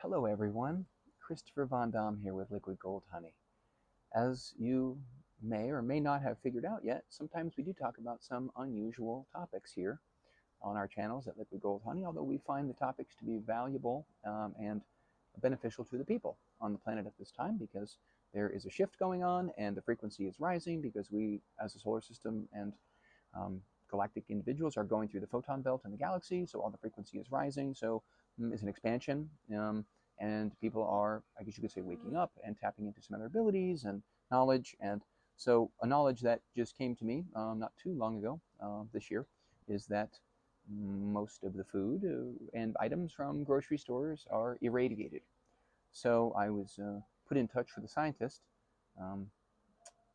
Hello everyone, Christopher Von Dam here with Liquid Gold Honey. As you may or may not have figured out yet, sometimes we do talk about some unusual topics here on our channels at Liquid Gold Honey, although we find the topics to be valuable and beneficial to the people on the planet at this time because there is a shift going on and the frequency is rising because we, as a solar system and galactic individuals, are going through the photon belt in the galaxy, so all the frequency is rising, so it's an expansion, and people are, I guess you could say, waking up and tapping into some other abilities and knowledge. And so a knowledge that just came to me not too long ago this year is that most of the food and items from grocery stores are irradiated. So I was put in touch with a scientist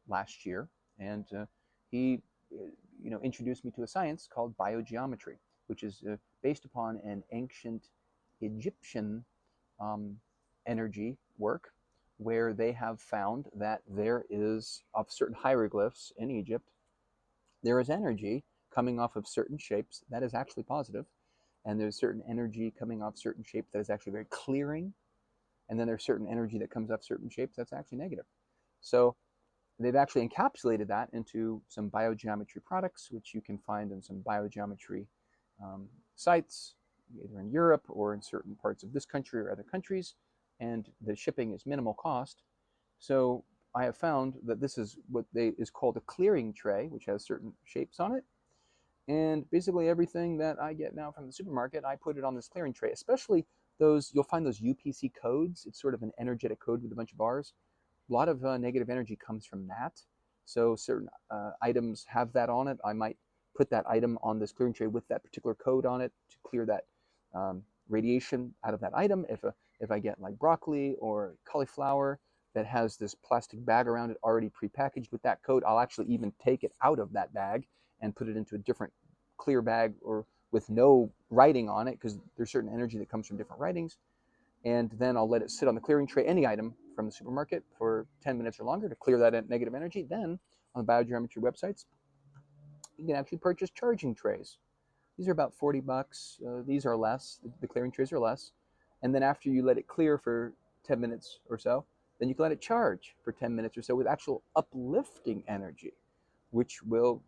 last year, and he introduced me to a science called biogeometry, which is based upon an ancient Egyptian energy work, where they have found that there is, of certain hieroglyphs in Egypt, there is energy coming off of certain shapes that is actually positive, and there's certain energy coming off certain shapes that is actually very clearing, and then there's certain energy that comes off certain shapes that's actually negative. So they've actually encapsulated that into some biogeometry products, which you can find in some biogeometry sites, either in Europe or in certain parts of this country or other countries, and the shipping is minimal cost. So I have found that this is what is called a clearing tray, which has certain shapes on it. And basically everything that I get now from the supermarket, I put it on this clearing tray, especially those, you'll find those UPC codes. It's sort of an energetic code with a bunch of bars. A lot of negative energy comes from that. So certain items have that on it. I might put that item on this clearing tray with that particular code on it to clear that radiation out of that item. If I get like broccoli or cauliflower that has this plastic bag around it already prepackaged with that code, I'll actually even take it out of that bag and put it into a different clear bag or with no writing on it, because there's certain energy that comes from different writings. And then I'll let it sit on the clearing tray, any item from the supermarket, for 10 minutes or longer to clear that negative energy. Then on the biogeometry websites, you can actually purchase charging trays. These are about 40 bucks. These are less. The clearing trays are less. And then after you let it clear for 10 minutes or so, then you can let it charge for 10 minutes or so with actual uplifting energy, which will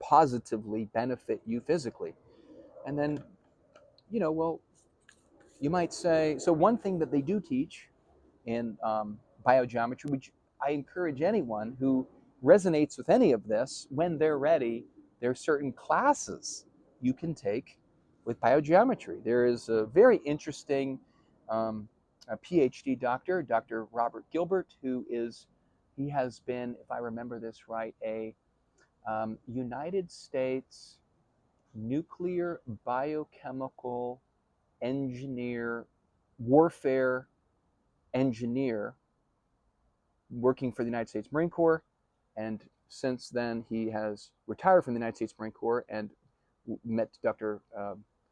positively benefit you physically. And then, well, you might say, so one thing that they do teach in biogeometry, which I encourage anyone who resonates with any of this, when they're ready, there are certain classes you can take with biogeometry. There is a very interesting a PhD doctor, Dr. Robert Gilbert, he has been, if I remember this right, a United States nuclear biochemical engineer, warfare engineer, working for the United States Marine Corps. And since then, he has retired from the United States Marine Corps and met Dr.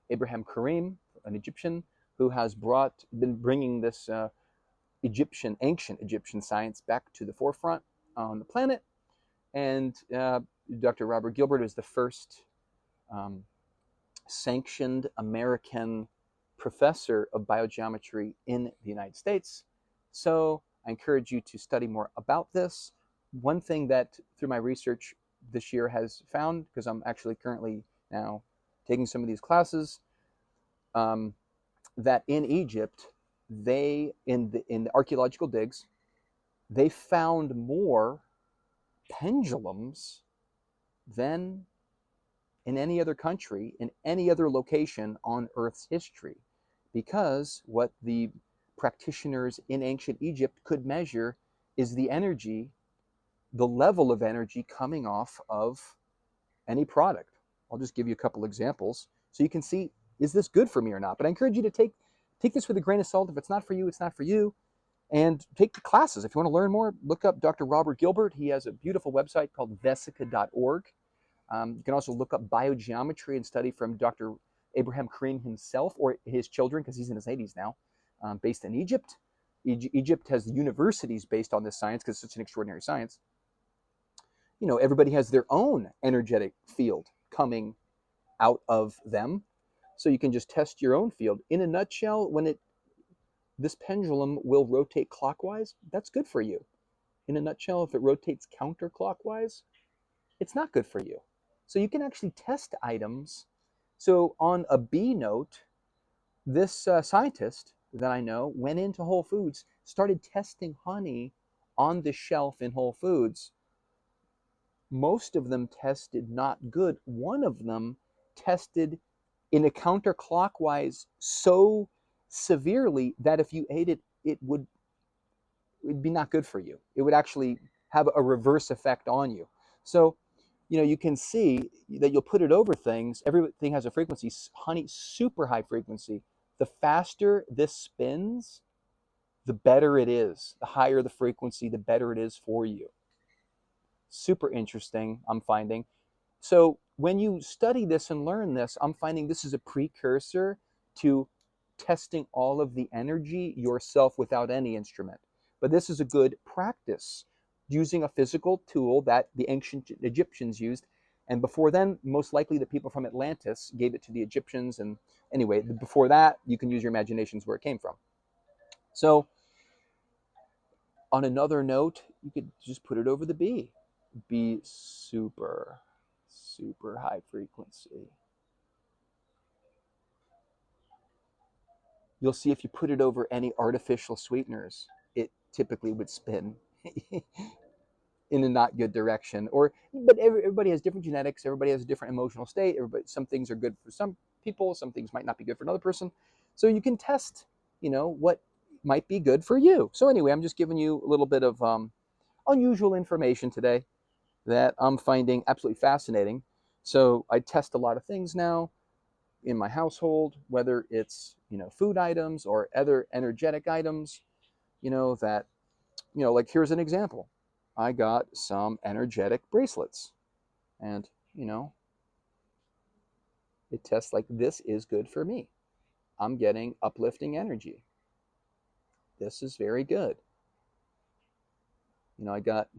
Abraham Karim, an Egyptian, who has been bringing this ancient Egyptian science back to the forefront on the planet. And Dr. Robert Gilbert is the first sanctioned American professor of biogeometry in the United States. So I encourage you to study more about this. One thing that through my research this year has found, because I'm actually currently now taking some of these classes, that in Egypt, in the archaeological digs, they found more pendulums than in any other country, in any other location on Earth's history, because what the practitioners in ancient Egypt could measure is the energy, the level of energy coming off of any product. I'll just give you a couple examples so you can see, is this good for me or not? But I encourage you to take this with a grain of salt. If it's not for you, it's not for you. And take the classes. If you want to learn more, look up Dr. Robert Gilbert. He has a beautiful website called vesica.org. You can also look up biogeometry and study from Dr. Abraham Karim himself or his children, because he's in his 80s now, based in Egypt. Egypt has universities based on this science because it's such an extraordinary science. Everybody has their own energetic field coming out of them. So you can just test your own field. In a nutshell, when this pendulum will rotate clockwise. That's good for you. In a nutshell, if it rotates counterclockwise, it's not good for you. So you can actually test items. So on a B note, this scientist that I know went into Whole Foods, started testing honey on the shelf in Whole Foods. Most of them tested not good. One of them tested in a counterclockwise so severely that if you ate it, it'd be not good for you. It would actually have a reverse effect on you. So, you can see that you'll put it over things. Everything has a frequency. Honey, super high frequency. The faster this spins, the better it is. The higher the frequency, the better it is for you. Super interesting, I'm finding. So when you study this and learn this, I'm finding this is a precursor to testing all of the energy yourself without any instrument. But this is a good practice using a physical tool that the ancient Egyptians used. And before then, most likely the people from Atlantis gave it to the Egyptians. And anyway, before that, you can use your imaginations where it came from. So on another note, you could just put it over the B. Be super, super high frequency. You'll see if you put it over any artificial sweeteners, it typically would spin in a not good direction. But everybody has different genetics. Everybody has a different emotional state. Some things are good for some people. Some things might not be good for another person. So you can test, what might be good for you. So anyway, I'm just giving you a little bit of unusual information today that I'm finding absolutely fascinating. So I test a lot of things now in my household, whether it's food items or other energetic items, that like here's an example. I got some energetic bracelets, and it tests like this is good for me. I'm getting uplifting energy. This is very good. I got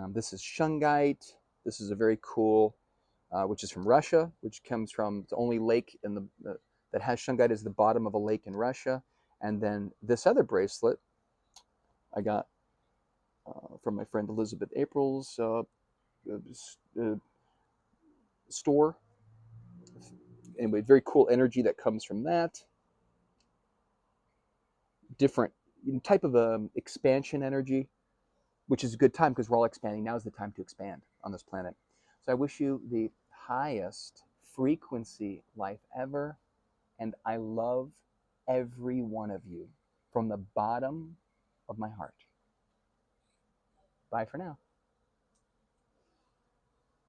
this is shungite. This is a very cool, which is from Russia, which comes from the only lake that has shungite is the bottom of a lake in Russia. And then this other bracelet I got from my friend Elizabeth April's store. Anyway, very cool energy that comes from that. Different type of expansion energy, which is a good time because we're all expanding. Now is the time to expand on this planet. So I wish you the highest frequency life ever. And I love every one of you from the bottom of my heart. Bye for now.